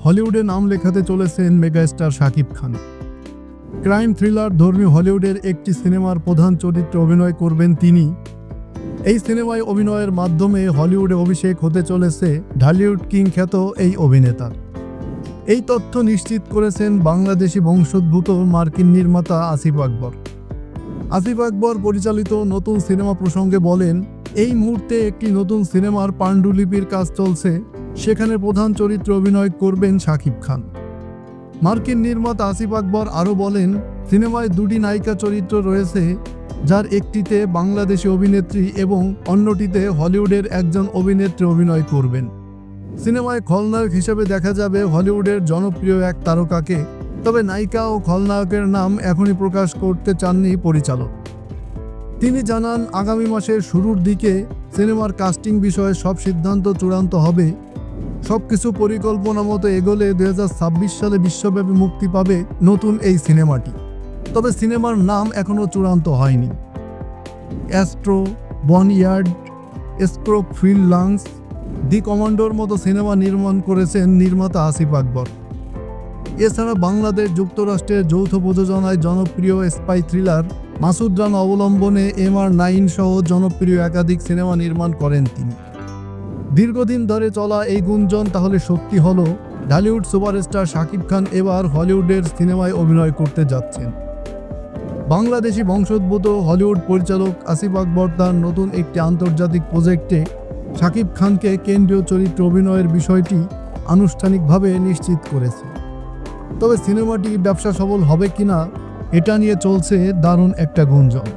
হলিউডে নাম লেখাতে চলেছেন megastar Shakib Khan. Crime thriller ধর্মী হলিউডের একটি সিনেমার প্রধান চরিত্রে অভিনয় করবেন তিনি। এই সিনেমায় অভিনয়ের মাধ্যমে হলিউডে অভিষেক হতে চলেছে ঢালিউড কিং খ্যাত এই অভিনেতার। এই তথ্য নিশ্চিত করেছেন বাংলাদেশি বংশোদ্ভূত মার্কিন নির্মাতা আসিফ আকবর। আসিফ আকবর পরিচালিত নতুন সিনেমা প্রসঙ্গে বলেন, এই মুহূর্তে একটি নতুন সিনেমার পাণ্ডুলিপির কাজ চলছে, সেখানে প্রধান চরিত্রে অভিনয় করবেন শাকিব খান। মার্কিন নির্মাতা আসিফ আকবর আরও বলেন, সিনেমায় দুটি নায়িকা চরিত্র রয়েছে, যার একটিতে বাংলাদেশি অভিনেত্রী এবং অন্যটিতে হলিউডের একজন অভিনেত্রী অভিনয় করবেন। সিনেমায় খলনায়ক হিসেবে দেখা যাবে হলিউডের জনপ্রিয় এক তারকাকে, তবে নায়িকা ও খলনায়কের নাম এখনই প্রকাশ করতে চাননি পরিচালক। তিনি জানান, আগামী মাসের শুরুর দিকে সিনেমার কাস্টিং বিষয়ে সব সিদ্ধান্ত চূড়ান্ত হবে। সবকিছু পরিকল্পনা মতো এগোলে 2026 সালে বিশ্বব্যাপী মুক্তি পাবে নতুন এই সিনেমাটি। তবে সিনেমার নাম এখনও চূড়ান্ত হয়নি। অ্যাস্ট্রো, বনইয়ার্ড, স্ক্রোফিল্ড, দি কমান্ডোর মতো সিনেমা নির্মাণ করেছেন নির্মাতা আসিফ আকবর। এছাড়া বাংলাদেশ যুক্তরাষ্ট্রের যৌথ প্রযোজনায় জনপ্রিয় স্পাই থ্রিলার মাসুদ রানা অবলম্বনে MR9 সহ জনপ্রিয় একাধিক সিনেমা নির্মাণ করেন তিনি। দীর্ঘদিন ধরে চলা এই গুঞ্জন তাহলে সত্যি হলো, ঢালিউড সুপারস্টার শাকিব খান এবার হলিউডের সিনেমায় অভিনয় করতে যাচ্ছেন। বাংলাদেশি বংশোদ্ভূত হলিউড পরিচালক আসিফ আকবর তার নতুন একটি আন্তর্জাতিক প্রজেক্টে শাকিব খানকে কেন্দ্রীয় চরিত্রে অভিনয়ের বিষয়টি আনুষ্ঠানিকভাবে নিশ্চিত করেছে। তবে সিনেমাটি ব্যবসা সফল হবে কিনা, এটা নিয়ে চলছে দারুণ একটা গুঞ্জন।